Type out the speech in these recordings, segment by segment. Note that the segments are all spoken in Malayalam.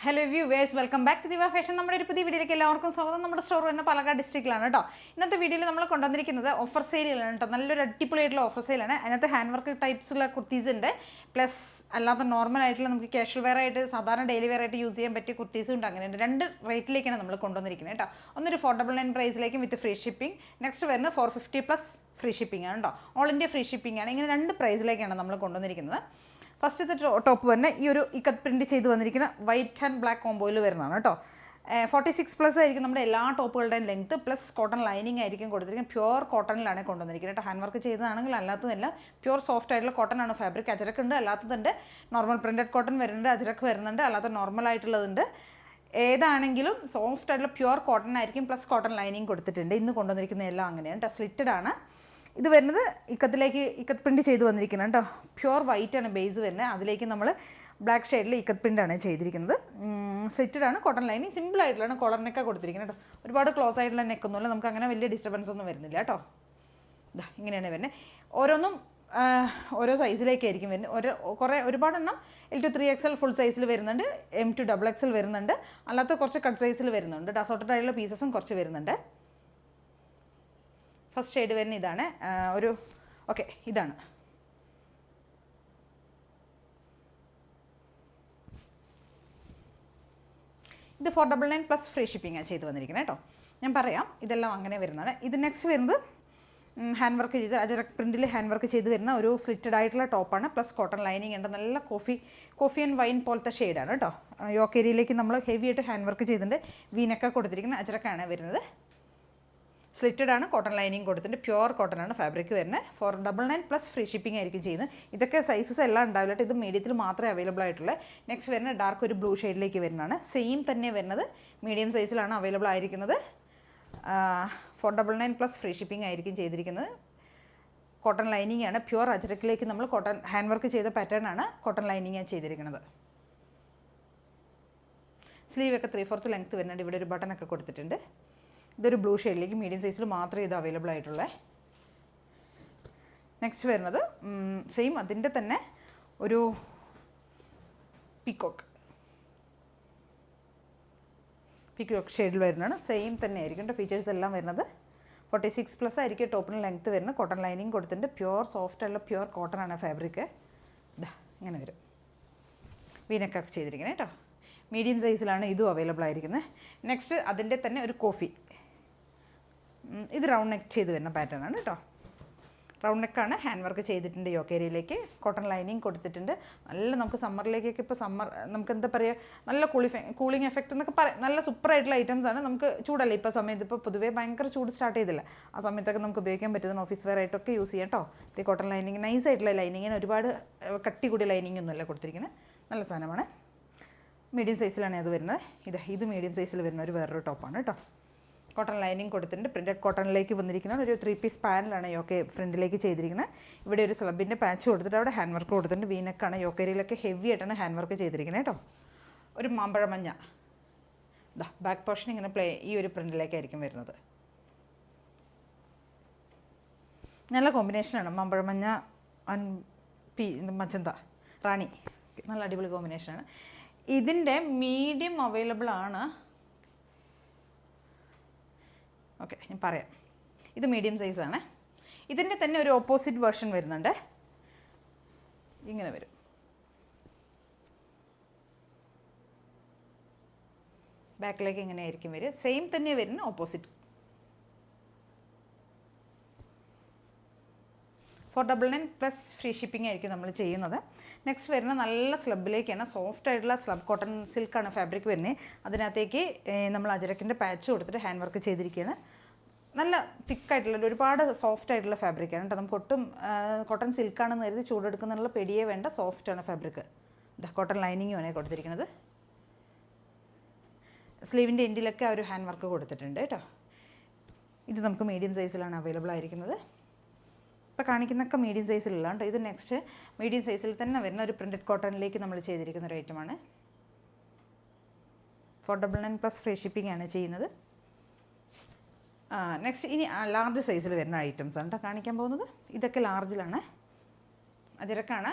Hello viewers, welcome back to Diva Fashion. നമ്മുടെ ഒരു പുതിയ വീഡിയോയിലേക്ക് എല്ലാവർക്കും സ്വാഗതം. നമ്മുടെ സ്റ്റോർ തന്നെ പാലക്കാട് ഡിസ്ട്രിക്റ്റിലാണ് കേട്ടോ. ഇന്നത്തെ വീഡിയോയിൽ നമ്മൾ കൊണ്ടുവന്നിരിക്കുന്നത് ഓഫർ സെയിലാണ് കേട്ടോ. നല്ലൊരു അടിപൊളിയായിട്ടുള്ള ഓഫർ സെയിലാണ്. അതിനകത്ത് ഹാൻഡ് വർക്ക് ടൈപ്സുള്ള കുർത്തീസ് ഉണ്ട്, പ്ലസ് അല്ലാത്ത നോർമൽ ആയിട്ടുള്ള നമുക്ക് കാഷ്വൽ വെയർ ആയിട്ട് സാധാരണ ഡെയിലി വെയർ ആയിട്ട് യൂസ് ചെയ്യാൻ പറ്റിയ കുർത്തീസും ഉണ്ട്. അങ്ങനെയുണ്ട്. രണ്ട് റേറ്റിലേക്കാണ് നമ്മൾ കൊണ്ടുവന്നിരിക്കുന്നത് കേട്ടോ. ഒന്നൊരു 499 പ്രൈസിലേക്കും വിത്ത് ഫ്രീ ഷിപ്പിംഗ്. നെക്സ്റ്റ് വരുന്നത് 450 പ്ലസ് ഫ്രീ ഷിപ്പിംഗ് ആണ് കേട്ടോ. ഓൾ ഇന്ത്യ ഫ്രീ ഷിപ്പിംഗ് ആണ്. ഇങ്ങനെ രണ്ട് പ്രൈസിലേക്കാണ് നമ്മൾ കൊണ്ടുവന്നിരിക്കുന്നത്. ഫസ്റ്റത്തെ ടോപ്പ് തന്നെ ഈ ഒരു ഇക്കത്ത് പ്രിൻറ്റ് ചെയ്ത് വന്നിരിക്കുന്ന വൈറ്റ് ആൻഡ് ബ്ലാക്ക് കോമ്പോയിൽ വരുന്നതാണ് കേട്ടോ. 46 പ്ലസ് ആയിരിക്കും നമ്മുടെ എല്ലാ ടോപ്പുകളുടെയും ലെങ്ത്ത്, പ്ലസ് കോട്ടൺ ലൈനിങ് ആയിരിക്കും കൊടുത്തിരിക്കുന്നത്. പ്യുവർ കോട്ടണിലാണ് കൊണ്ടുവന്നിരിക്കുന്നത് കേട്ടോ. ഹാൻഡ് വർക്ക് ചെയ്തതാണെങ്കിൽ അല്ലാത്തതല്ല, പ്യുവർ സോഫ്റ്റ് ആയിട്ടുള്ള കോട്ടൺ ആണ് ഫാബ്രിക്. അജരക്ക് ഉണ്ട്, അല്ലാത്തതുണ്ട്. നോർമൽ പ്രിൻറ്റഡ് കോട്ടൺ വരുന്നുണ്ട്, അജരക്ക് വരുന്നുണ്ട്, അല്ലാത്ത നോർമൽ ആയിട്ടുള്ളതുണ്ട്. ഏതാണെങ്കിലും സോഫ്റ്റ് ആയിട്ടുള്ള പ്യുവർ കോട്ടൺ ആയിരിക്കും, പ്ലസ് കോട്ടൺ ലൈനിങ് കൊടുത്തിട്ടുണ്ട്. ഇന്ന് കൊണ്ടുവന്നിരിക്കുന്ന എല്ലാം അങ്ങനെയാണ് കേട്ടോ. സ്ലിറ്റഡ് ആണ്. ഇത് വരുന്നത് ഇക്കത്ത് പ്രിൻറ്റ് ചെയ്ത് വന്നിരിക്കുന്നത് കേട്ടോ. പ്യുവർ വൈറ്റ് ആണ് ബേസ് വരുന്നത്. അതിലേക്ക് നമ്മൾ ബ്ലാക്ക് ഷെയ്ഡിൽ ഇക്കത്ത് പ്രിൻ്റാണ് ചെയ്തിരിക്കുന്നത്. സ്ലിറ്റഡ് ആണ്, കോട്ടൺ ലൈനിങ് സിമ്പിൾ ആയിട്ടുള്ളതാണ്. കോളർ നെക്കാണ് കൊടുത്തിരിക്കുന്നത് കേട്ടോ. ഒരുപാട് ക്ലോസ് ആയിട്ടുള്ള നെക്കൊന്നുമില്ല, നമുക്ക് അങ്ങനെ വലിയ ഡിസ്റ്റർബൻസ് ഒന്നും വരുന്നില്ല കേട്ടോ. ഇങ്ങനെയാണ് വരുന്നത്. ഓരോന്നും ഓരോ സൈസിലേക്കായിരിക്കും വരുന്നത്. ഒരുപാടെണ്ണം L to 3XL ഫുൾ സൈസിൽ വരുന്നുണ്ട്, M to XXL വരുന്നുണ്ട്, അല്ലാത്ത കുറച്ച് കട്ട് സൈസിൽ വരുന്നുണ്ട്. അസോർട്ടഡ് ആയിട്ടുള്ള പീസസും കുറച്ച് വരുന്നുണ്ട്. ഫസ്റ്റ് ഷെയ്ഡ് വരുന്ന ഇതാണ്. ഇതാണ്. ഇത് 499 പ്ലസ് ഫ്രീ ഷിപ്പിംഗാണ് ചെയ്ത് വന്നിരിക്കുന്നത് കേട്ടോ. ഞാൻ പറയാം, ഇതെല്ലാം അങ്ങനെ വരുന്നതാണ്. ഇത് നെക്സ്റ്റ് വരുന്നത് ഹാൻഡ് വർക്ക് ചെയ്ത് അജരക് പ്രിൻറ്റിൽ ഹാൻഡ് വർക്ക് ചെയ്ത് വരുന്ന ഒരു സ്ലിറ്റഡ് ആയിട്ടുള്ള ടോപ്പാണ്, പ്ലസ് കോട്ടൺ ലൈനിങ് ഉണ്ട്. നല്ല കോഫി ആൻഡ് വൈൻ പോലത്തെ ഷെയ്ഡാണ് കേട്ടോ. യോക്ക് ഏരിയയിലേക്ക് നമ്മൾ ഹെവി ആയിട്ട് ഹാൻഡ് വർക്ക് ചെയ്തിട്ടുണ്ട്. വീനൊക്കെ കൊടുത്തിരിക്കുന്ന അജരക്കാണ് വരുന്നത്. സ്ലിറ്റഡ് ആണ്, കോട്ടൺ ലൈനിങ് കൊടുത്തിട്ടുണ്ട്. പ്യുവർ കോട്ടൺ ആണ് ഫാബ്രിക് വരുന്നത്. 499 പ്ലസ് ഫ്രീ ഷിപ്പിംഗ് ആയിരിക്കും ചെയ്യുന്നത്. ഇതൊക്കെ സൈസസ് എല്ലാം ഉണ്ടാവില്ല, ഇത് മീഡിയത്തിൽ മാത്രമേ അവൈലബിൾ ആയിട്ടുള്ളൂ. നെക്സ്റ്റ് വരുന്നത് ഡാർക്ക് ഒരു ബ്ലൂ ഷെയ്ഡിലേക്ക് വരുന്നതാണ്. സെയിം തന്നെ വരുന്നത് മീഡിയം സൈസിലാണ് അവൈലബിൾ ആയിരിക്കുന്നത്. 499 പ്ലസ് ഫ്രീ ഷിപ്പിംഗ് ആയിരിക്കും ചെയ്തിരിക്കുന്നത്. കോട്ടൺ ലൈനിങ് ആണ്. പ്യുവർ അജരക്കിലേക്ക് നമ്മൾ കോട്ടൺ ഹാൻഡ് വർക്ക് ചെയ്ത പാറ്റേൺ ആണ് കോട്ടൺ ലൈനിങ് ചെയ്തിരിക്കുന്നത്. സ്ലീവൊക്കെ 3/4 ലെങ്ത്ത് വരുന്നുണ്ട്. ഇവിടെ ഒരു ബട്ടണൊക്കെ കൊടുത്തിട്ടുണ്ട്. ഇതൊരു ബ്ലൂ ഷെയ്ഡിലേക്ക് മീഡിയം സൈസിൽ മാത്രമേ ഇത് അവൈലബിൾ ആയിട്ടുള്ളൂ. നെക്സ്റ്റ് വരുന്നത് സെയിം അതിൻ്റെ തന്നെ ഒരു പീക്കോക്ക് ഷെയ്ഡിൽ വരുന്നതാണ്. സെയിം തന്നെ ആയിരിക്കും ഫീച്ചേഴ്സ് എല്ലാം വരുന്നത്. 46 പ്ലസ് ആയിരിക്കും ടോപ്പിന് ലെങ്ത്ത് വരുന്നത്. കോട്ടൺ ലൈനിങ് കൊടുത്തിട്ടുണ്ട്. പ്യുവർ സോഫ്റ്റ് ആയിട്ടുള്ള പ്യുവർ കോട്ടൺ ആണ് ഫാബ്രിക്. ഇങ്ങനെ വരും. വീനൊക്കെ ചെയ്തിരിക്കുന്നത് കേട്ടോ. മീഡിയം സൈസിലാണ് ഇതും അവൈലബിൾ ആയിരിക്കുന്നത്. നെക്സ്റ്റ് അതിൻ്റെ തന്നെ ഒരു കോഫി. ഇത് റൗണ്ട് നെക്ക് ചെയ്ത് വരുന്ന പാറ്റേൺ ആണ് കേട്ടോ. റൗണ്ട് നെക്കാണ്, ഹാൻഡ് വർക്ക് ചെയ്തിട്ടുണ്ട്. യോക്ക് ഏരിയയിലേക്ക് കോട്ടൺ ലൈനിങ് കൊടുത്തിട്ടുണ്ട്. നല്ല നമുക്ക് സമ്മറിലേക്കൊക്കെ ഇപ്പോൾ നമുക്ക് എന്താ പറയുക, നല്ല കൂളിംഗ് എഫക്റ്റ് എന്നൊക്കെ പറയാം. നല്ല സൂപ്പറായിട്ടുള്ള ഐറ്റംസ് ആണ്. നമുക്ക് ചൂടല്ല ഇപ്പോൾ സമയത്ത്, ഇപ്പോൾ പൊതുവേ ഭയങ്കര ചൂട് സ്റ്റാർട്ട് ചെയ്തില്ല. ആ സമയത്തൊക്കെ നമുക്ക് ഉപയോഗിക്കാൻ പറ്റുന്ന ഓഫീസ് വെയർ ആയിട്ടൊക്കെ യൂസ് ചെയ്യാം കേട്ടോ. ഈ കോട്ടൺ ലൈനിങ് നൈസായിട്ടുള്ള ലൈനിങ്ങിന് ഒരുപാട് കട്ടി കൂടിയ ലൈനിങ് ഒന്നുമല്ല കൊടുത്തിരിക്കുന്നത്. നല്ല സാധനമാണ്. മീഡിയം സൈസിലാണ് അത് വരുന്നത്. ഇത് മീഡിയം സൈസിൽ വരുന്ന വേറൊരു ടോപ്പാണ് കേട്ടോ. കോട്ടൺ ലൈനിങ് കൊടുത്തിട്ടുണ്ട്. പ്രിൻറ്റഡ് കോട്ടണിലേക്ക് വന്നിരിക്കുന്ന ഒരു 3 പീസ് പാനലാണ് യോക്കെ ഫ്രണ്ടിലേക്ക് ചെയ്തിരിക്കുന്നത്. ഇവിടെ ഒരു സ്ലബിൻ്റെ പാച്ച് കൊടുത്തിട്ട് അവിടെ ഹാൻഡ് വർക്ക് കൊടുത്തിട്ടുണ്ട്. വീനക്കാണ്. യോക്ക് ഏരിയയിലൊക്കെ ഹെവി ആയിട്ടാണ് ഹാൻഡ് വർക്ക് ചെയ്തിരിക്കുന്നത് കേട്ടോ. ഒരു മാമ്പഴ മഞ്ഞ ബാക്ക് പോർഷൻ ഇങ്ങനെ ഈ ഒരു പ്രിൻറ്റിലേക്കായിരിക്കും വരുന്നത്. നല്ല കോമ്പിനേഷനാണ്. മാമ്പഴ മഞ്ഞ മജന്ത റാണി, നല്ല അടിപൊളി കോമ്പിനേഷനാണ്. ഇതിൻ്റെ മീഡിയം അവൈലബിൾ ആണ്. ഞാൻ പറയാം. ഇത് മീഡിയം സൈസാണ്. ഇതിൻ്റെ തന്നെ ഒരു ഓപ്പോസിറ്റ് വേർഷൻ വരുന്നുണ്ട്. ഇങ്ങനെ വരും. ബാക്കിലേക്ക് ഇങ്ങനെ ആയിരിക്കും വരിക. സെയിം തന്നെ വരുന്ന ഓപ്പോസിറ്റ്. 499 പ്ലസ് ഫ്രീ ഷിപ്പിംഗ് ആയിരിക്കും നമ്മൾ ചെയ്യുന്നത്. നെക്സ്റ്റ് വരുന്ന നല്ല സ്ലബിലേക്കാണ്. സോഫ്റ്റ് ആയിട്ടുള്ള സ്ലബ് കോട്ടൺ സിൽക്കാണ് ഫാബ്രിക് വരുന്നത്. അതിനകത്തേക്ക് നമ്മൾ അജരക്കിൻ്റെ പാച്ച് കൊടുത്തിട്ട് ഹാൻഡ് വർക്ക് ചെയ്തിരിക്കുകയാണ്. നല്ല തിക്കായിട്ടുള്ള ഒരുപാട് സോഫ്റ്റ് ആയിട്ടുള്ള ഫാബ്രിക്കാണ് കേട്ടോ. നമുക്ക് ഒട്ടും കോട്ടൺ സിൽക്കാണെന്ന് കരുതി ചൂടെടുക്കുന്നുള്ള പെടിയേ വേണ്ട, സോഫ്റ്റാണ് ഫാബ്രിക്. കോട്ടൺ ലൈനിങ്ങുമാണ് കൊടുത്തിരിക്കുന്നത്. സ്ലീവിൻ്റെ എൻഡിലൊക്കെ ഒരു ഹാൻഡ് വർക്ക് കൊടുത്തിട്ടുണ്ട് കേട്ടോ. ഇത് നമുക്ക് മീഡിയം സൈസിലാണ് അവൈലബിൾ ആയിരിക്കുന്നത്. ഇപ്പോൾ കാണിക്കുന്നൊക്കെ മീഡിയം സൈസിലുള്ള കേട്ടോ. ഇത് നെക്സ്റ്റ് മീഡിയം സൈസിൽ തന്നെ വരുന്ന ഒരു പ്രിൻറ്റഡ് കോട്ടണിലേക്ക് നമ്മൾ ചെയ്തിരിക്കുന്ന ഒരു ഐറ്റമാണ്. 499 പ്ലസ് ഫ്രീ ഷിപ്പിംഗ് ആണ് ചെയ്യുന്നത്. നെക്സ്റ്റ് ഇനി ലാർജ് സൈസിൽ വരുന്ന ഐറ്റംസ് ആണ് കേട്ടോ കാണിക്കാൻ പോകുന്നത്. ഇതൊക്കെ ലാർജിലാണ്. അജരക്കാണ്.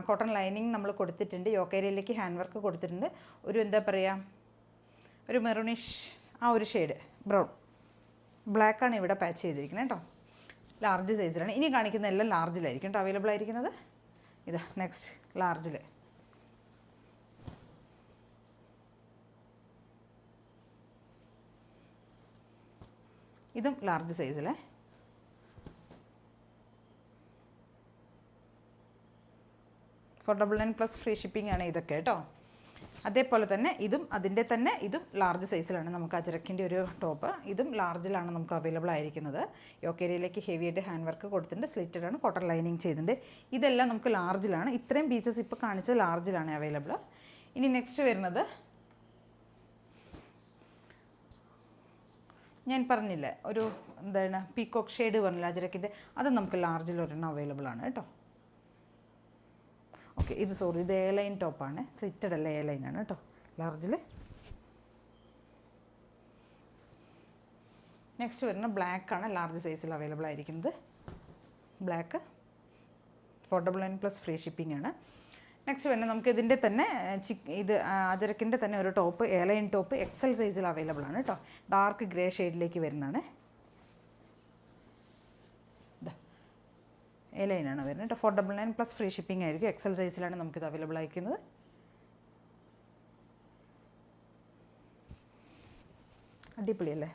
കോട്ടൺ ലൈനിങ് നമ്മൾ കൊടുത്തിട്ടുണ്ട്. യോക്ക് ഏരിയയിലേക്ക് ഹാൻഡ് വർക്ക് കൊടുത്തിട്ടുണ്ട്. ഒരു എന്താ പറയുക, ഒരു മെറൂണിഷ് ആ ഒരു ഷെയ്ഡ് ബ്രൗൺ ബ്ലാക്കാണ് ഇവിടെ പാച്ച് ചെയ്തിരിക്കുന്നത് കേട്ടോ. ലാർജ് സൈസിലാണ്. ഇനി കാണിക്കുന്ന എല്ലാം ലാർജിലായിരിക്കും കേട്ടോ അവൈലബിൾ ആയിരിക്കുന്നത്. ഇതാ നെക്സ്റ്റ് ലാർജിൽ. ഇതും ലാർജ് സൈസിലെ. $499 ഫ്രീ ഷിപ്പിംഗ് ആണ് ഇതൊക്കെ കേട്ടോ. അതേപോലെ തന്നെ ഇതും അതിൻ്റെ തന്നെ ഇതും ലാർജ് സൈസിലാണ് നമുക്ക് അജരക്കിൻ്റെ ഒരു ടോപ്പ്. ഇതും ലാർജിലാണ് നമുക്ക് അവൈലബിൾ ആയിരിക്കുന്നത്. യോക്ക് ഏരിയയിലേക്ക് ഹെവി ആയിട്ട് ഹാൻഡ് വർക്ക് കൊടുത്തിട്ടുണ്ട്. സ്ലിറ്റഡ് ആണ്, കോട്ടൺ ലൈനിങ് ചെയ്തിട്ടുണ്ട്. ഇതെല്ലാം നമുക്ക് ലാർജിലാണ്. ഇത്രയും പീസസ് ഇപ്പോൾ കാണിച്ചത് ലാർജിലാണ് അവൈലബിൾ. ഇനി നെക്സ്റ്റ് വരുന്നത് ഞാൻ പറഞ്ഞില്ലേ ഒരു എന്താണ് പീക്കോക്ക് ഷെയ്ഡ് പറഞ്ഞില്ല അജരക്കിൻ്റെ, അത് നമുക്ക് ലാർജിൽ ഒരെണ്ണം അവൈലബിൾ ആണ് കേട്ടോ. ഓക്കെ, ഇത് സോറി, ഇത് എ ലൈൻ ടോപ്പാണ്, സ്ലിറ്റഡ് അല്ല, എ ലൈനാണ് കേട്ടോ ലാർജിൽ. നെക്സ്റ്റ് വരുന്ന ബ്ലാക്കാണ് ലാർജ് സൈസിൽ അവൈലബിൾ ആയിരിക്കുന്നത്. ബ്ലാക്ക് $499 ഫ്രീ ഷിപ്പിംഗ് ആണ്. നെക്സ്റ്റ് വരുന്നത് നമുക്ക് ഇതിൻ്റെ തന്നെ ഇത് അജരക്കിൻ്റെ തന്നെ ഒരു top, A line top XL സൈസിൽ അവൈലബിൾ ആണ് കേട്ടോ. ഡാർക്ക് ഗ്രേ ഷെയ്ഡിലേക്ക് വരുന്നതാണ്. എ ലൈനാണ് വരുന്നത് കേട്ടോ. $499 ഫ്രീ ഷിപ്പിംഗ് ആയിരിക്കും. എക്സൽ സൈസിലാണ് നമുക്കിത് അവൈലബിൾ ആയിരിക്കുന്നത്. അടിപൊളിയല്ലേ.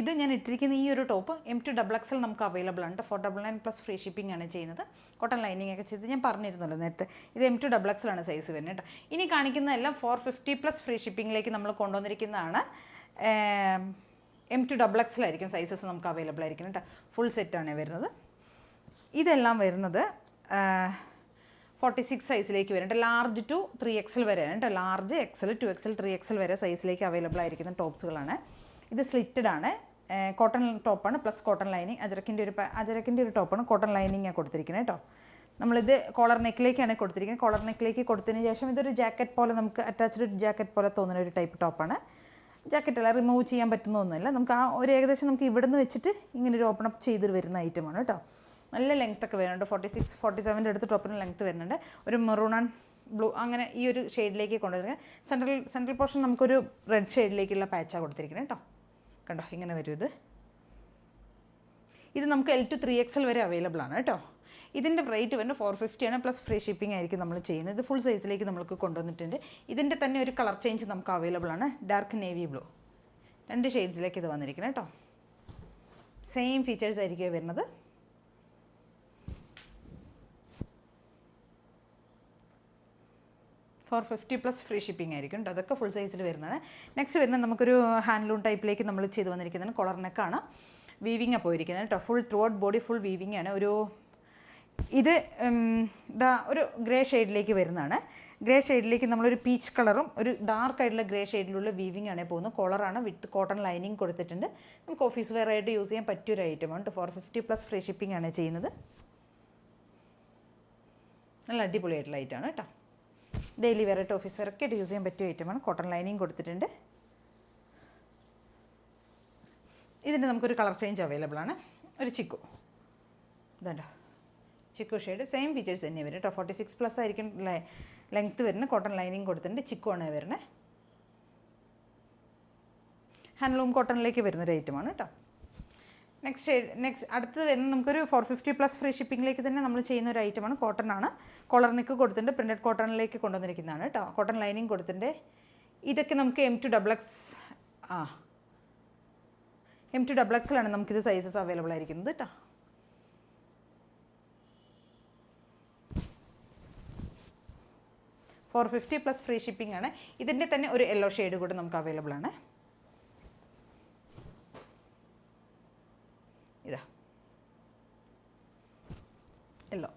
ഇത് ഞാൻ ഇട്ടിരിക്കുന്ന ഈ ഒരു ടോപ്പ് M2XXL നമുക്ക് അവൈലബിൾ ആണ്. $499 ഫ്രീ ഷിപ്പിംഗ് ആണ് ചെയ്യുന്നത്. കോട്ടൺ ലൈനിങ് ഒക്കെ ചെയ്ത് ഞാൻ പറഞ്ഞിരുന്നല്ലോ നേരത്തെ. ഇത് M2XXL ആണ് സൈസ് വരുന്നത് കേട്ടോ. ഇനി കാണിക്കുന്നതെല്ലാം $450 ഫ്രീ ഷിപ്പിങ്ങിലേക്ക് നമ്മൾ കൊണ്ടുവന്നിരിക്കുന്നതാണ്. M2XXL ആയിരിക്കും സൈസസ് നമുക്ക് അവൈലബിൾ ആയിരിക്കും കേട്ടോ. ഫുൾ സെറ്റാണ് വരുന്നത്. ഇതെല്ലാം വരുന്നത് 46 സൈസിലേക്ക് വരുന്നുണ്ട്. ലാർജ് ടു 3XL വരെയാണ് കേട്ടോ. ലാർജ് XL 2XL 3XL വരെ സൈസിലേക്ക് അവൈലബിൾ ആയിരിക്കുന്ന ടോപ്സുകളാണ്. ഇത് സ്ലിറ്റഡ് ആണ്, കോട്ടൺ ടോപ്പാണ് പ്ലസ് കോട്ടൺ ലൈനിങ്. അജരക്കിൻ്റെ ഒരു ടോപ്പാണ്, കോട്ടൺ ലൈനിങ്ങാണ് കൊടുത്തിരിക്കുന്നത് കേട്ടോ. നമ്മളിത് കോളർ നെക്കിലേക്കാണ് കൊടുത്തിരിക്കുന്നത്. കോളർ നെക്കിലേക്ക് കൊടുത്തതിന് ശേഷം ഇതൊരു ജാക്കറ്റ് പോലെ, നമുക്ക് അറ്റാച്ച്ഡ് ജാക്കറ്റ് പോലെ തോന്നുന്ന ഒരു ടൈപ്പ് ടോപ്പാണ്. ജാക്കറ്റല്ല, റിമൂവ് ചെയ്യാൻ പറ്റുന്നൊന്നുമില്ല. നമുക്ക് ആ ഒരു ഏകദേശം നമുക്ക് ഇവിടെ നിന്ന് വെച്ചിട്ട് ഇങ്ങനെ ഒരു ഓപ്പൺ അപ്പ് ചെയ്ത് വരുന്ന ഐറ്റമാണ് കേട്ടോ. നല്ല ലെങ്ത് ഒക്കെ വരുന്നുണ്ട്. 46, 47 അടുത്ത് ടോപ്പിന് ലെങ്ത്ത് വരുന്നുണ്ട്. ഒരു മെറൂൺ ആൻഡ് ബ്ലൂ അങ്ങനെ ഈ ഒരു ഷെയ്ഡിലേക്ക് കൊണ്ടുവരിക. സെൻട്രൽ പോർഷൻ നമുക്കൊരു റെഡ് ഷെയ്ഡിലേക്കുള്ള പാച്ചാണ് കൊടുത്തിരിക്കുന്നത് കേട്ടോ. കണ്ടോ, ഇങ്ങനെ വരും ഇത്. ഇത് നമുക്ക് L to 3XL വരെ അവൈലബിൾ ആണ് കേട്ടോ. ഇതിൻ്റെ റേറ്റ് വരുന്നത് $450 ആണ്, പ്ലസ് ഫ്രീ ഷിപ്പിംഗ് ആയിരിക്കും നമ്മൾ ചെയ്യുന്നത്. ഇത് ഫുൾ സൈസിലേക്ക് നമുക്ക് കൊണ്ടുവന്നിട്ടുണ്ട്. ഇതിൻ്റെ തന്നെ ഒരു കളർ ചേഞ്ച് നമുക്ക് അവൈലബിൾ ആണ്, ഡാർക്ക് നേവി ബ്ലൂ. 2 ഷെയ്ഡ്സിലേക്ക് ഇത് വന്നിരിക്കുന്നത് കേട്ടോ. സെയിം ഫീച്ചേഴ്സ് ആയിരിക്കും വരുന്നത്. $450 ഫ്രീ ഷിപ്പിംഗ് ആയിരിക്കും കേട്ടോ. അതൊക്കെ ഫുൾ സൈസിൽ വരുന്നതാണ്. നെക്സ്റ്റ് വരുന്നത് നമുക്കൊരു ഹാൻഡ്ലൂം ടൈപ്പിലേക്ക് നമ്മൾ ചെയ്ത് വന്നിരിക്കുന്നതാണ്. കോളർ നെക്കാണ്, വീവിങ്ങാണ് പോയിരിക്കുന്നത് കേട്ടോ. Full through out body full weaving ആണ്. ഇത് ഒരു ഗ്രേ ഷെയ്ഡിലേക്ക് വരുന്നതാണ്. ഗ്രേ ഷെയ്ഡിലേക്ക് നമ്മളൊരു പീച്ച് കളറും ഒരു ഡാർക്ക് ആയിട്ടുള്ള ഗ്രേ ഷെയ്ഡിലുള്ള വീവിങ് ആണ് പോകുന്നത്. കോളറാണ്, വിത്ത് കോട്ടൺ ലൈനിങ് കൊടുത്തിട്ടുണ്ട്. നമുക്ക് ഓഫീസ് വെയർ ആയിട്ട് യൂസ് ചെയ്യാൻ പറ്റിയൊരു ഐറ്റമാണ്. $450 ഫ്രീ ഷിപ്പിംഗ് ആണ് ചെയ്യുന്നത്. നല്ല അടിപൊളിയായിട്ടുള്ള ഐറ്റമാണ് കേട്ടോ. ഡെയിലി വെയർ ആയിട്ട് ഓഫീസ് വെയർ ഒക്കെ ആയിട്ട് യൂസ് ചെയ്യാൻ പറ്റിയ ഐറ്റമാണ്. കോട്ടൺ ലൈനിങ് കൊടുത്തിട്ടുണ്ട്. ഇതിൻ്റെ നമുക്കൊരു കളർ ചേഞ്ച് അവൈലബിൾ ആണ്. ഒരു ചിക്കു, ഇതുണ്ടോ ചിക്കു ഷെയ്ഡ്. സെയിം ഫീച്ചേഴ്സ് തന്നെ വരും കേട്ടോ. 46+ ആയിരിക്കും ലെങ്ത്ത് വരുന്നത്. കോട്ടൺ ലൈനിങ് കൊടുത്തിട്ടുണ്ട്. ചിക്കു ആണ് വരുന്നത്. ഹാൻഡ്ലൂം കോട്ടണിലേക്ക് വരുന്നൊരു ഐറ്റമാണ് കേട്ടോ. നെക്സ്റ്റ് അടുത്തത് വരുന്നത് നമുക്കൊരു $450+ ഫ്രീ ഷിപ്പിങ്ങിലേക്ക് തന്നെ നമ്മൾ ചെയ്യുന്ന ഒരു ഐറ്റമാണ്. കോട്ടൺ ആണ്, കോളർ നെക്ക് കൊടുത്തിട്ടുണ്ട്. പ്രിൻറ്റഡ് കോട്ടണിലേക്ക് കൊണ്ടുവന്നിരിക്കുന്നതാണ് കേട്ടോ. കോട്ടൺ ലൈനിങ് കൊടുത്തിട്ടുണ്ട്. ഇതൊക്കെ നമുക്ക് M2XXL ആണ് നമുക്കിത് സൈസസ് അവൈലബിൾ ആയിരിക്കുന്നത് കേട്ടോ. $450+ ഫ്രീ ഷിപ്പിംഗ് ആണ്. ഇതിൻ്റെ തന്നെ ഒരു യെല്ലോ ഷെയ്ഡ് കൂടെ നമുക്ക് അവൈലബിൾ ആണ്. ഇതാ യെല്ലോ.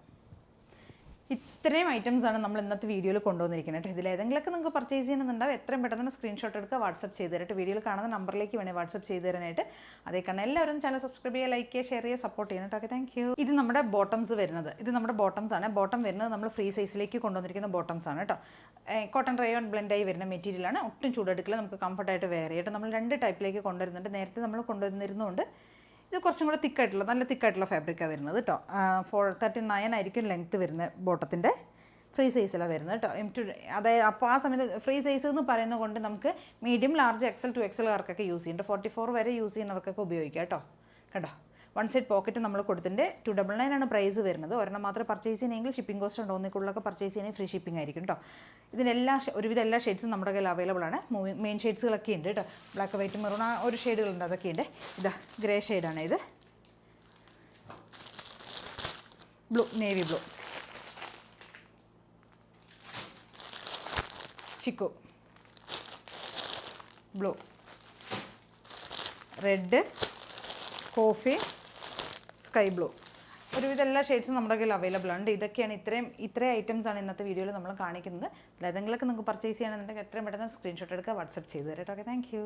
ഇത്രയും ഐറ്റംസാണ് നമ്മൾ ഇന്നത്തെ വീഡിയോയിൽ കൊണ്ടുവന്നിരിക്കുന്നത് കേട്ടോ. ഇതിലേതെങ്കിലുമൊക്കെ നിങ്ങൾക്ക് പർച്ചേസ് ചെയ്യണമെന്നുണ്ടാവും, എത്രയും പെട്ടെന്ന് സ്ക്രീൻഷോട്ട് എടുക്കുക, വാട്സപ്പ് ചെയ്ത് തരട്ടെ. വീഡിയോയിൽ കാണുന്ന നമ്പറിലേക്ക് വേണേൽ വാട്സപ്പ് ചെയ്ത് തരാനായിട്ട്. അതേ കാരണം എല്ലാവരും ചാനൽ സബ്സ്ക്രൈബ് ചെയ്യുക, ലൈക്ക് ചെയ്യുക, ഷെയർ ചെയ്യുക, സപ്പോർട്ട് ചെയ്യണം കേട്ടോ. Okay, thank you. ഇത് നമ്മുടെ ബോട്ടംസ് വരുന്നത്. ഇത് നമ്മുടെ ബോട്ടംസ് ആണ്. ബോട്ടം വരുന്നത് നമ്മൾ ഫ്രീ സൈസിലേക്ക് കൊണ്ടുവന്നിരിക്കുന്ന ബോട്ടംസ് ആണ് കേട്ടോ. കോട്ടൺ റയോൺ ബ്ലെൻഡായി വരുന്ന മെറ്റീരിയലാണ്. ഒട്ടും ചൂടെടുക്കില്ല, നമുക്ക് കംഫർട്ടായിട്ട് വെയർ ചെയ്യട്ടെ. നമ്മൾ 2 ടൈപ്പിലേക്ക് കൊണ്ടുവരുന്നുണ്ട്. നേരത്തെ നമ്മൾ കൊണ്ടുവന്നിരുന്നുകൊണ്ട് ഇത് കുറച്ചും കൂടെ തിക്കായിട്ടുള്ള നല്ല തിക്കായിട്ടുള്ള ഫാബ്രിക്കാണ് വരുന്നത് കേട്ടോ. 439 ആയിരിക്കും ലെങ്ത്ത് വരുന്നത് ബോട്ടത്തിൻ്റെ. ഫ്രീ സൈസിലാണ് വരുന്നത് കേട്ടോ. അതായത് അപ്പോൾ ആ സമയത്ത് ഫ്രീ സൈസ് എന്ന് പറയുന്നത് കൊണ്ട് നമുക്ക് മീഡിയം, ലാർജ്, XL, 2XLകാർക്കൊക്കെ യൂസ് ചെയ്യുന്നുണ്ട്. 44 വരെ യൂസ് ചെയ്യുന്നവർക്കൊക്കെ ഉപയോഗിക്കാം കേട്ടോ. കണ്ടോ, 1 സൈഡ് പോക്കറ്റ് നമ്മൾ കൊടുത്തിട്ടുണ്ട്. 299 ആണ് പ്രൈസ് വരുന്നത്. ഒരെണ്ണം മാത്രം പർച്ചേസ് ചെയ്യണമെങ്കിൽ ഷിപ്പിംഗ് കോസ്റ്റ് ഉണ്ടോ, ഒന്നിക്കുള്ളൊക്കെ പർച്ചേസ് ചെയ്യണമെങ്കിൽ ഫ്രീ ഷിപ്പിംഗ് ആയിരിക്കും കേട്ടോ. ഒരുവിധ എല്ലാ ഷെയ്ഡ്സും നമ്മുടെ കയ്യിൽ അവൈലബിൾ ആണ്. മെയിൻ ഷെയ്ഡ്സുകളൊക്കെ ഉണ്ട് കേട്ടോ. ബ്ലാക്ക്, വൈറ്റ്, മെറൂൺ ആ ഒരു ഷെയ്ഡുകളുണ്ട്, അതൊക്കെ ഉണ്ട്. ഇതാ ഗ്രേ ഷെയ്ഡാണ് ഇത്. ബ്ലൂ, നേവി ബ്ലൂ, ചിക്കു blue, red, coffee, sky blue. ഒരുവിധ എല്ലാ ഷെയ്ഡ്സും നമ്മുടെ കയ്യിൽ അവൈലബിൾ ആണ്. ഇതൊക്കെയാണ് ഇത്രയും ഐറ്റംസാണ് ഇന്നത്തെ വീഡിയോയിൽ നമ്മൾ കാണിക്കുന്നത്. അതിലേതെങ്കിലുമൊക്കെ നിങ്ങൾക്ക് പർച്ചേസ് ചെയ്യണമെന്നുണ്ടെങ്കിൽ എത്രയും പെട്ടെന്ന് സ്ക്രീൻഷോട്ട് എടുക്കുക, വാട്സപ്പ് ചെയ്ത് തരാം. Okay, thank you.